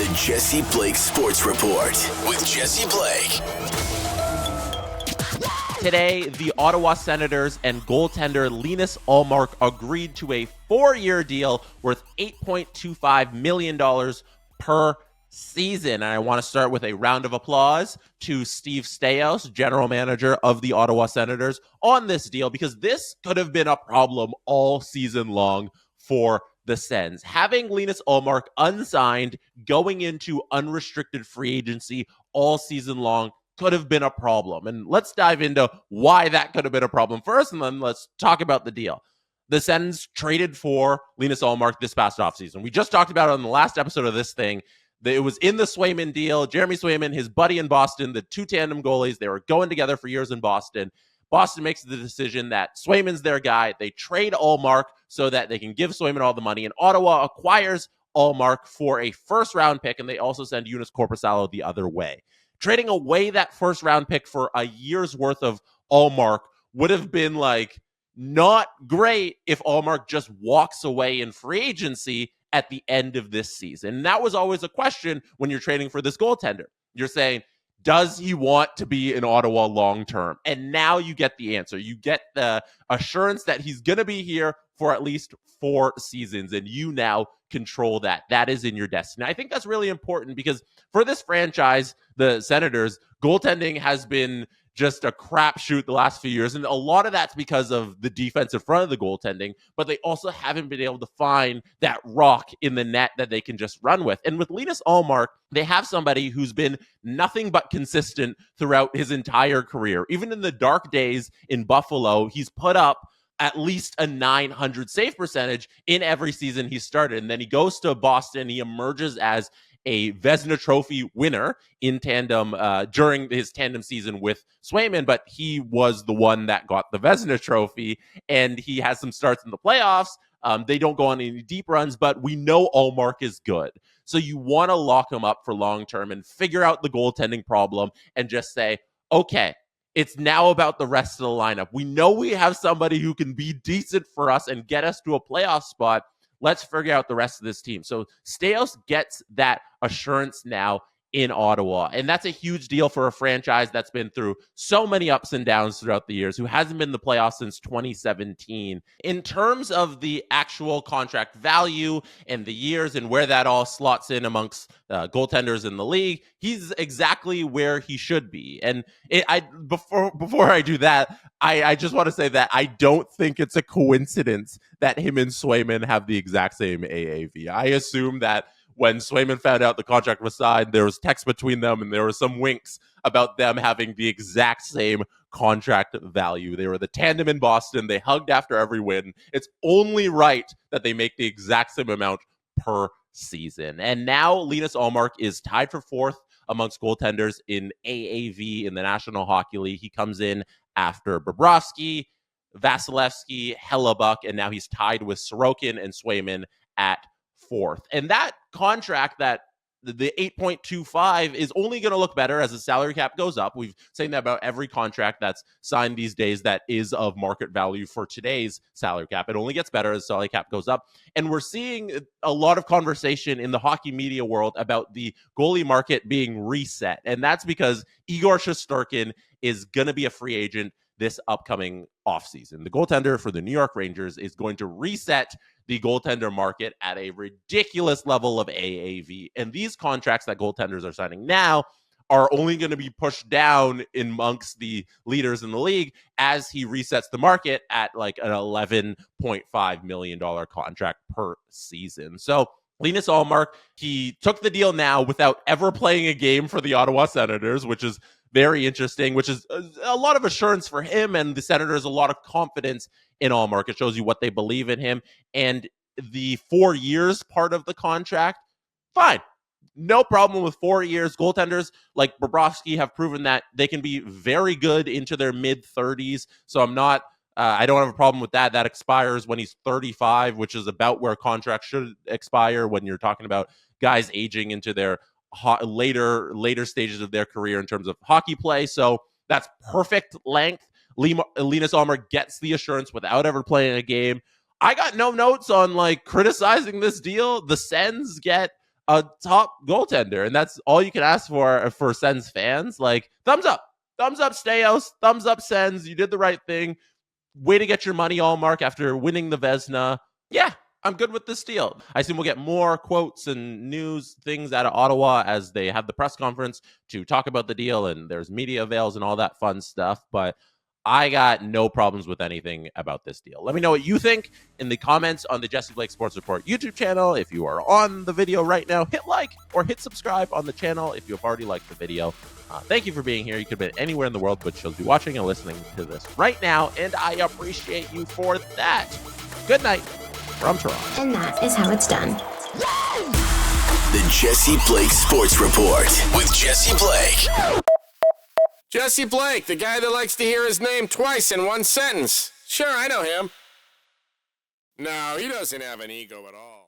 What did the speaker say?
The Jesse Blake Sports Report with Jesse Blake. Today, the Ottawa Senators and goaltender Linus Ullmark agreed to a 4-year deal worth $8.25 million per season. And I want to start with a round of applause to Steve Staios, general manager of the Ottawa Senators, on this deal, because this could have been a problem all season long for the Sens. Having Linus Ullmark unsigned going into unrestricted free agency all season long could have been a problem. And let's dive into why that could have been a problem first, and then let's talk about the deal. The Sens traded for Linus Ullmark this past offseason. We just talked about it on the last episode of this thing. It was in the Swayman deal. Jeremy Swayman, his buddy in Boston, the two tandem goalies, they were going together for years in Boston. Boston makes the decision that Swayman's their guy. They trade Ullmark so that they can give Swayman all the money. And Ottawa acquires Ullmark for a first-round pick, and they also send Joonas Korpisalo the other way. Trading away that first-round pick for a year's worth of Ullmark would have been, not great if Ullmark just walks away in free agency at the end of this season. And that was always a question when you're trading for this goaltender. You're saying, does he want to be in Ottawa long-term? And now you get the answer. You get the assurance that he's going to be here for at least 4 seasons, and you now control that. That is in your destiny. I think that's really important because for this franchise, the Senators, goaltending has been just a crapshoot the last few years. And a lot of that's because of the defense in front of the goaltending, but they also haven't been able to find that rock in the net that they can just run with. And with Linus Ullmark, they have somebody who's been nothing but consistent throughout his entire career. Even in the dark days in Buffalo, he's put up at least a .900 save percentage in every season he started. And then he goes to Boston. He emerges as a Vezina Trophy winner in tandem during his tandem season with Swayman, but he was the one that got the Vezina Trophy, and he has some starts in the playoffs. They don't go on any deep runs, but we know Ullmark is good. So you want to lock him up for long-term and figure out the goaltending problem and just say, okay, it's now about the rest of the lineup. We know we have somebody who can be decent for us and get us to a playoff spot. Let's figure out the rest of this team. So Staios gets that assurance now in Ottawa. And that's a huge deal for a franchise that's been through so many ups and downs throughout the years, who hasn't been in the playoffs since 2017. In terms of the actual contract value and the years and where that all slots in amongst goaltenders in the league, he's exactly where he should be. And before I do that, I just want to say that I don't think it's a coincidence that him and Swayman have the exact same AAV. I assume that when Swayman found out the contract was signed, there was text between them and there were some winks about them having the exact same contract value. They were the tandem in Boston. They hugged after every win. It's only right that they make the exact same amount per season. And now Linus Ullmark is tied for 4th amongst goaltenders in AAV in the National Hockey League. He comes in after Bobrovsky, Vasilevsky, Hellebuck, and now he's tied with Sorokin and Swayman at 4th. And that contract, that the 8.25, is only going to look better as the salary cap goes up. We've seen that about every contract that's signed these days that is of market value for today's salary cap. It only gets better as the salary cap goes up. And we're seeing a lot of conversation in the hockey media world about the goalie market being reset. And that's because Igor Shesterkin is going to be a free agent this upcoming offseason. The goaltender for the New York Rangers is going to reset the goaltender market at a ridiculous level of AAV. And these contracts that goaltenders are signing now are only going to be pushed down amongst the leaders in the league as he resets the market at like an $11.5 million contract per season. So Linus Ullmark, he took the deal now without ever playing a game for the Ottawa Senators, which is very interesting, which is a lot of assurance for him, and the Senators a lot of confidence in Ullmark. It shows you what they believe in him. And the 4 years part of the contract, fine. No problem with 4 years. Goaltenders like Bobrovsky have proven that they can be very good into their mid-30s. So I don't have a problem with that. That expires when he's 35, which is about where contracts should expire when you're talking about guys aging into their later stages of their career in terms of hockey play. So that's perfect length. Linus Ullmark gets the assurance without ever playing a game. I got no notes on criticizing this deal. The Sens get a top goaltender, and that's all you can ask for Sens fans. Like, thumbs up, Staios, thumbs up, Sens. You did the right thing. Way to get your money, Ullmark, after winning the Vezina. Yeah, I'm good with this deal. I assume we'll get more quotes and news things out of Ottawa as they have the press conference to talk about the deal, and there's media avails and all that fun stuff. But I got no problems with anything about this deal. Let me know what you think in the comments on the Jesse Blake Sports Report YouTube channel. If you are on the video right now, hit like or hit subscribe on the channel if you have already liked the video. Thank you for being here. You could have been anywhere in the world, but you'll be watching and listening to this right now, and I appreciate you for that. Good night from Toronto. And that is how it's done. The Jesse Blake Sports Report with Jesse Blake. Jesse Blake, the guy that likes to hear his name twice in one sentence. Sure, I know him. No, he doesn't have an ego at all.